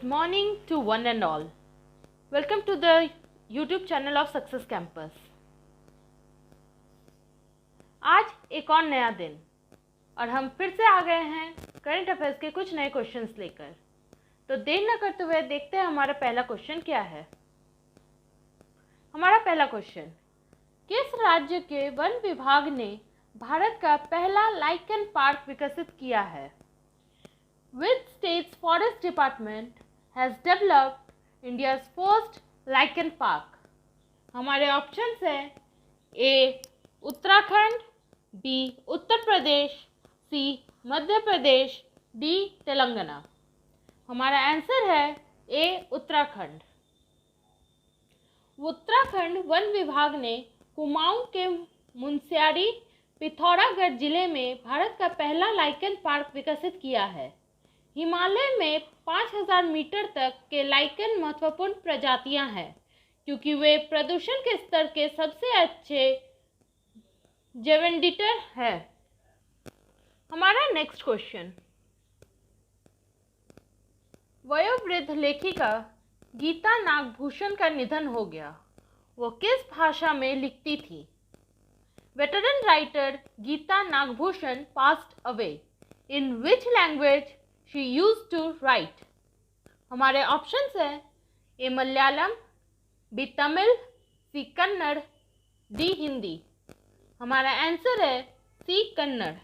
morning to one and all. Welcome to the YouTube channel of Success Campus. आज एक और नया दिन और हम फिर से आ गए हैं करंट अफेयर्स के कुछ नए क्वेश्चंस लेकर। तो देर न करते हुए देखते हैं हमारा पहला क्वेश्चन क्या है। हमारा पहला क्वेश्चन, किस राज्य के वन विभाग ने भारत का पहला लाइकन पार्क विकसित किया है? Which state's forest department has developed India's first lichen park? हमारे ऑप्शंस हैं ए उत्तराखंड, बी उत्तर प्रदेश, सी मध्य प्रदेश, डी तेलंगाना। हमारा आंसर है ए उत्तराखंड। उत्तराखंड वन विभाग ने कुमाऊं के मुनस्यारी पिथौरागढ़ जिले में भारत का पहला लाइकन पार्क विकसित किया है। हिमालय में 5000 मीटर तक के लाइकन महत्वपूर्ण प्रजातियां हैं क्योंकि वे प्रदूषण के स्तर के सबसे अच्छे जेवेंडिटर है। हमारा नेक्स्ट क्वेश्चन, वयोवृद्ध लेखिका गीता नागभूषण का निधन हो गया। वो किस भाषा में लिखती थी? Veteran writer Geeta Nagabhushan passed away. In which language she used to write? हमारे ऑप्शंस हैं ए मलयालम, बी तमिल, सी कन्नड़, डी हिंदी। हमारा आंसर है सी कन्नड़।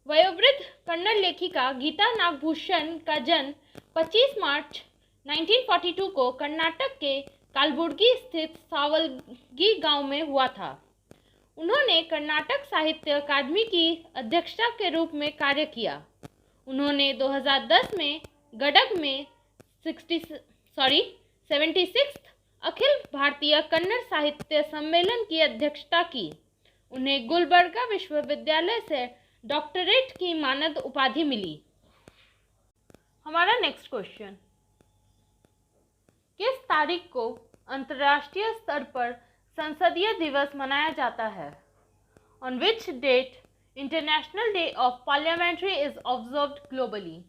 वयोवृद्ध कन्नड़ लेखिका गीता नागभूषण का जन्म 25 मार्च 1942 को कर्नाटक के कालबुर्गी स्थित सावलगी गांव में हुआ था। उन्होंने कर्नाटक साहित्य अकादमी की अध्यक्षा के रूप में कार्य किया। उन्होंने 2010 में गडग में 76th अखिल भारतीय कन्नड़ साहित्य सम्मेलन की अध्यक्षता की। उन्हें गुलबर्गा विश्वविद्यालय से डॉक्टरेट की मानद उपाधि मिली। हमारा नेक्स्ट क्वेश्चन, किस तारीख को अंतर्राष्ट्रीय स्तर पर संसदीय दिवस मनाया जाता है? On which date International Day of Parliamentary is observed globally?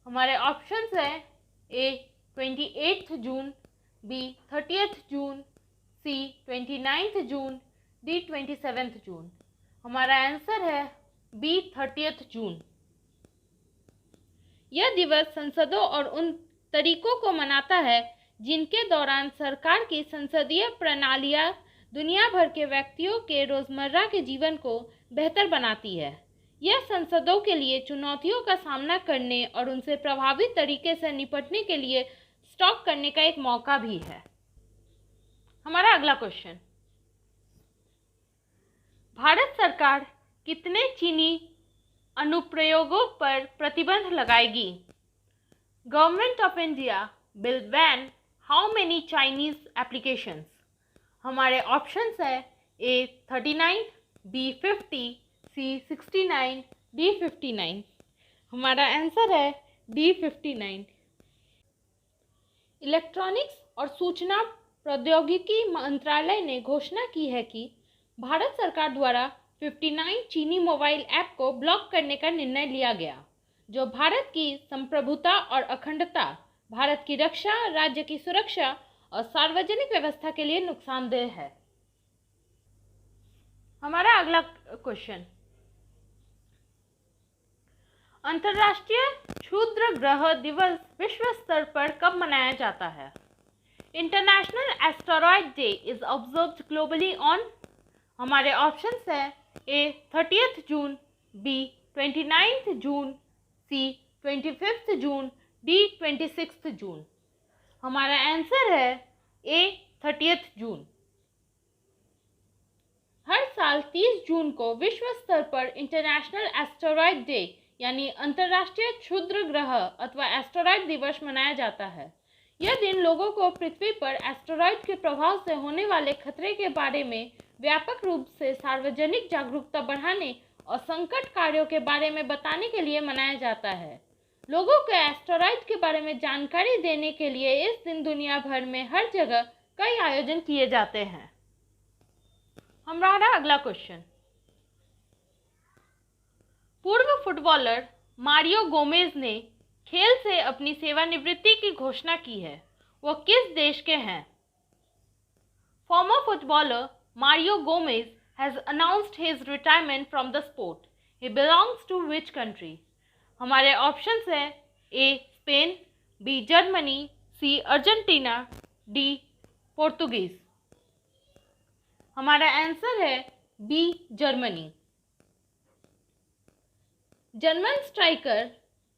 हमारे ऑप्शंस हैं ए 28 जून, बी 30 जून, सी 29 जून, डी 27 जून। हमारा आंसर है बी 30 जून। यह दिवस संसदों और उन तरीकों को मनाता है जिनके दौरान सरकार की संसदीय प्रणालियाँ दुनिया भर के व्यक्तियों के रोजमर्रा के जीवन को बेहतर बनाती है। यह संसदों के लिए चुनौतियों का सामना करने और उनसे प्रभावी तरीके से निपटने के लिए स्टॉक करने का एक मौका भी है। हमारा अगला क्वेश्चन, भारत सरकार कितने चीनी अनुप्रयोगों पर प्रतिबंध लगाएगी? Government of India will ban how many Chinese applications? हमारे ऑप्शंस है ए 39, बी 50, सी 69, डी 59। हमारा आंसर है डी 59। इलेक्ट्रॉनिक्स और सूचना प्रौद्योगिकी मंत्रालय ने घोषणा की है कि भारत सरकार द्वारा 59 चीनी मोबाइल ऐप को ब्लॉक करने का निर्णय लिया गया, जो भारत की संप्रभुता और अखंडता, भारत की रक्षा, राज्य की सुरक्षा और सार्वजनिक व्यवस्था के लिए नुकसानदेह है। हमारा अगला क्वेश्चन, अंतर्राष्ट्रीय क्षुद्र ग्रह दिवस विश्व स्तर पर कब मनाया जाता है? International asteroid day is observed globally on. हमारे ऑप्शंस हैं ए 30 जून, बी 29 जून, सी 25 जून, डी 26 जून। हमारा आंसर है ए 30 जून। हर साल 30 जून को विश्व स्तर पर इंटरनेशनल एस्टेरॉयड डे यानी अंतर्राष्ट्रीय क्षुद्र ग्रह अथवा एस्टेरॉयड दिवस मनाया जाता है। यह दिन लोगों को पृथ्वी पर एस्टेरॉयड के प्रभाव से होने वाले खतरे के बारे में व्यापक रूप से सार्वजनिक जागरूकता बढ़ाने और संकट कार्यों के बारे में बताने के लिए मनाया जाता है। लोगों को एस्टेरॉयड के बारे में जानकारी देने के लिए इस दिन दुनिया भर में हर जगह कई आयोजन किए जाते हैं। हमारा अगला क्वेश्चन, पूर्व फुटबॉलर मारियो गोमेज ने खेल से अपनी सेवानिवृत्ति की घोषणा की है, वह किस देश के हैं? Former footballer Mario Gomez has announced his retirement from the sport. He belongs to which country? हमारे ऑप्शंस हैं A Spain, B Germany, C Argentina, D Portuguese. हमारा आंसर है बी जर्मनी। जर्मन स्ट्राइकर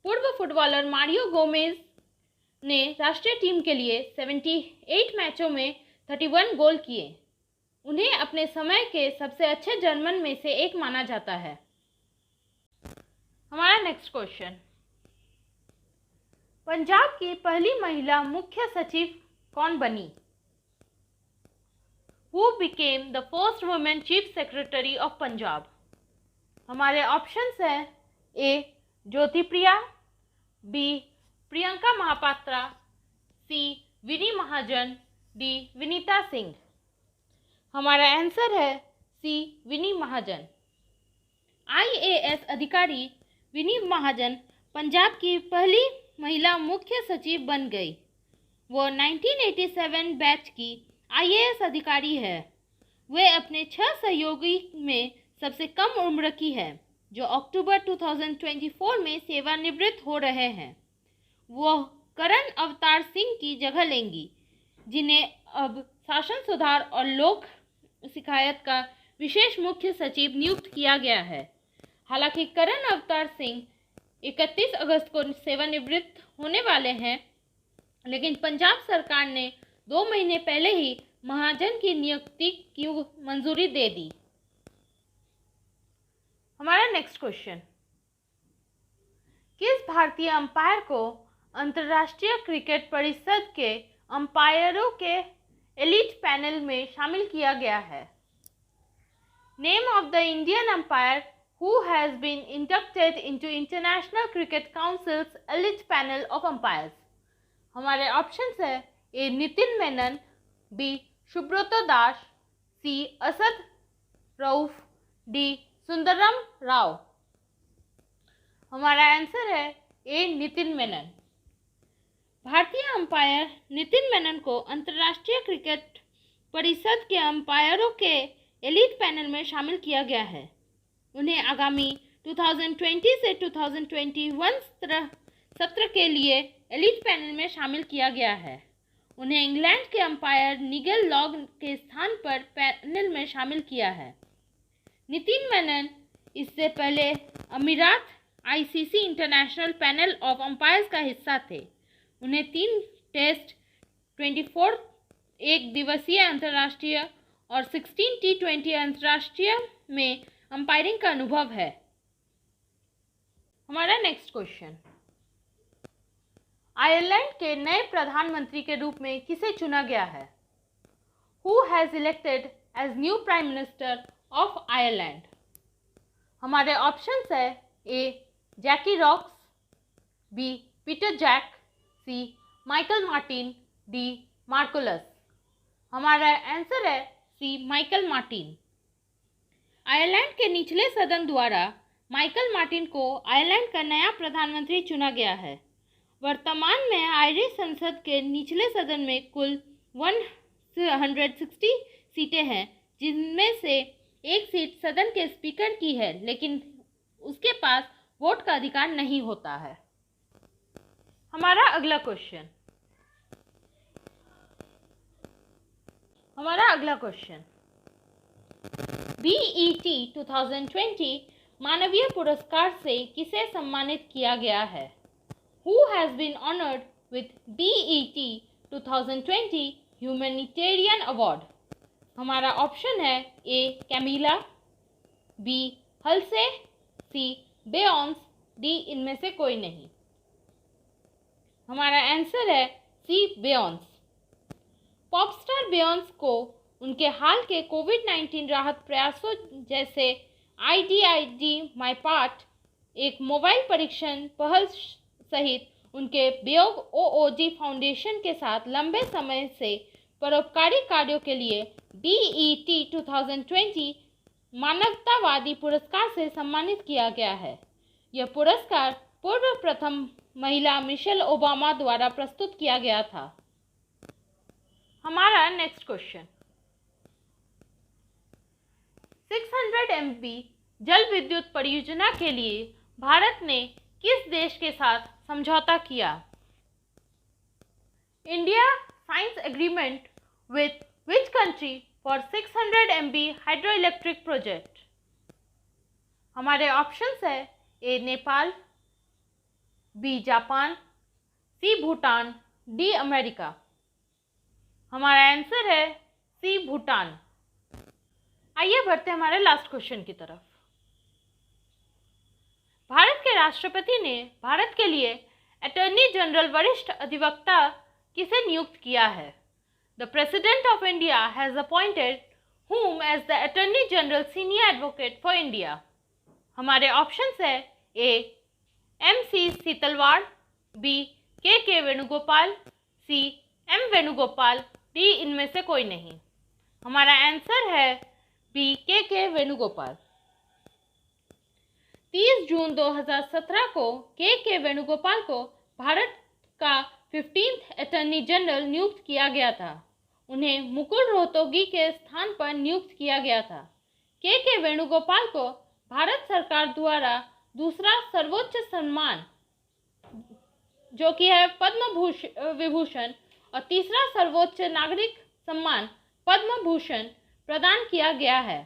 पूर्व फुटबॉलर मारियो गोमेज ने राष्ट्रीय team के लिए 78 मैचों में 31 गोल किए। उन्हें अपने समय के सबसे अच्छे जर्मन में से एक माना जाता है। हमारा नेक्स्ट क्वेश्चन, पंजाब की पहली महिला मुख्य सचिव कौन बनी? Who became the first woman chief secretary of Punjab? हमारे ऑप्शंस हैं ए ज्योति प्रिया, बी प्रियंका महापात्रा, सी विनी महाजन, डी विनीता सिंह। हमारा आंसर है सी विनी महाजन। IAS अधिकारी विनी महाजन पंजाब की पहली महिला मुख्य सचिव बन गई। वो 1987 बैच की IAS अधिकारी है। वे अपने 6 सहयोगी में सबसे कम उम्र की है, जो अक्टूबर 2024 में सेवानिवृत्त हो रहे हैं। वह करण अवतार सिंह की जगह लेंगी, जिन्हें अब शासन सुधार और लोक शिकायत का विशेष मुख्य सचिव नियुक्त किया गया है। हालांकि करण अवतार सिंह 31 अगस्त को सेवानिवृत्त होने वाले हैं, लेकिन पंजाब सरकार ने 2 महीने पहले ही महाजन की नियुक्ति की मंजूरी दे दी। हमारा नेक्स्ट क्वेश्चन, किस भारतीय अंपायर को अंतर्राष्ट्रीय क्रिकेट परिषद के अंपायरों के एलिट पैनल में शामिल किया गया है? Name of the Indian umpire who has been inducted into International Cricket Council's elite panel of umpires. हमारे ऑप्शंस है ए नितिन मेनन, बी सुब्रत दास, सी असद रऊफ, डी सुंदरम राव। हमारा आंसर है ए नितिन मेनन। भारतीय अंपायर नितिन मेनन को अंतर्राष्ट्रीय क्रिकेट परिषद के अंपायरों के एलिट पैनल में शामिल किया गया है। उन्हें आगामी 2020 से 2021 सत्र के लिए एलिट पैनल में शामिल किया गया है। उन्हें इंग्लैंड के अंपायर निगेल लॉग के स्थान पर पैनल में शामिल किया है। नितिन मेनन इससे पहले अमीरात ICC international panel of umpires का हिस्सा थे। उन्हें 3 टेस्ट, 24 एक दिवसीय अंतर्राष्ट्रीय और 16 T20 अंतर्राष्ट्रीय में अंपायरिंग का अनुभव है। हमारा नेक्स्ट क्वेश्चन, आयरलैंड के नए प्रधानमंत्री के रूप में किसे चुना गया है? Who has elected as new Prime Minister of Ireland? हमारे ऑप्शंस है ए जैकी रॉक्स, बी पीटर जैक, सी माइकल मार्टिन, डी मार्कुलस। हमारा आंसर है सी माइकल मार्टिन। आयरलैंड के निचले सदन द्वारा माइकल मार्टिन को आयरलैंड का नया प्रधानमंत्री चुना गया है। वर्तमान में आयरिश संसद के निचले सदन में कुल 160 सीटें हैं, जिनमें से एक सीट सदन के स्पीकर की है, लेकिन उसके पास वोट का अधिकार नहीं होता है। हमारा अगला क्वेश्चन, BET 2020 मानवीय पुरस्कार से किसे सम्मानित किया गया है? Who has been honored with BET 2020 Humanitarian Award? हमारा ऑप्शन है ए कैमिला, बी हल्से, सी बेयॉन्स, डी इनमें से कोई नहीं। हमारा आंसर है सी बेयॉन्स। पॉपस्टार बेयॉन्स को उनके हाल के कोविड-19 राहत प्रयासों जैसे IDID माई पार्ट, एक मोबाइल परीक्षण पहल सहित उनके बेयोग OOG फाउंडेशन के साथ लंबे समय से परोपकारी कार्यों के लिए BET 2020 मानवतावादी पुरस्कार से सम्मानित किया गया है। यह पुरस्कार पूर्व प्रथम महिला मिशेल ओबामा द्वारा प्रस्तुत किया गया था। हमारा नेक्स्ट क्वेश्चन, 600 MB जल विद्युत परियोजना के लिए भारत ने किस देश के साथ समझौता किया? India science agreement with which country for 600 MB hydro electric project? हमारे ऑप्शंस है ए नेपाल, बी जापान, सी भूटान, डी अमेरिका। हमारा आंसर है सी भूटान। आइए बढ़ते हैं हमारे लास्ट क्वेश्चन की तरफ। भारत के राष्ट्रपति ने भारत के लिए अटॉर्नी जनरल वरिष्ठ अधिवक्ता किसे नियुक्त किया है? The president of India has appointed whom as the Attorney General Senior Advocate for India? हमारे ऑप्शंस है A MC Setalvad, B K Venugopal, C M Venugopal, D इनमें से कोई नहीं। हमारा आंसर है बी के वेणुगोपाल। 30 जून 2017 को के वेणुगोपाल को भारत का 15th अटॉर्नी जनरल नियुक्त किया गया था। उन्हें मुकुल रोहतगी के स्थान पर नियुक्त किया गया था। के वेणुगोपाल को भारत सरकार द्वारा दूसरा सर्वोच्च सम्मान जो कि है पद्म विभूषण और तीसरा सर्वोच्च नागरिक सम्मान पद्म भूषण प्रदान किया गया है।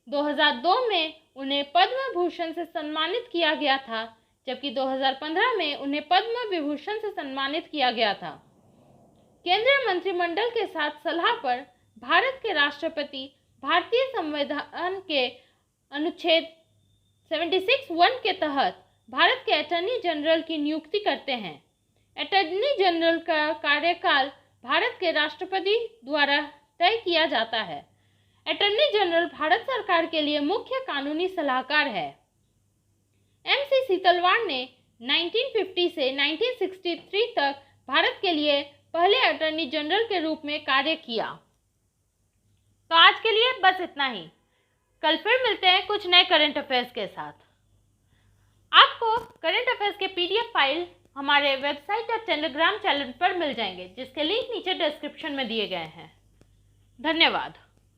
2002 में उन्हें पद्म भूषण से सम्मानित किया गया था, जबकि 2015 में उन्हें पद्म विभूषण से सम्मानित किया गया था। केंद्रीय मंत्रिमंडल के साथ सलाह पर भारत के राष्ट्रपति भारतीय संविधान के अनुच्छेद 76(1) के तहत भारत के अटॉर्नी जनरल की नियुक्ति करते हैं। अटॉर्नी जनरल का कार्यकाल भारत के राष्ट्रपति द्वारा तय किया जाता है। अटॉर्नी जनरल भारत सरकार के लिए मुख्य कानूनी सलाहकार है। MC सीतलवाड़ ने 1950 से 1963 तक भारत के लिए पहले अटॉर्नी जनरल के रूप में कार्य किया। तो आज के लिए बस इतना ही। कल फिर मिलते हैं कुछ नए करंट अफेयर्स के साथ। आपको करंट अफेयर्स के PDF फाइल हमारे वेबसाइट और टेलीग्राम चैनल पर मिल जाएंगे, जिसके लिंक नीचे डिस्क्रिप्शन में दिए गए हैं। धन्यवाद।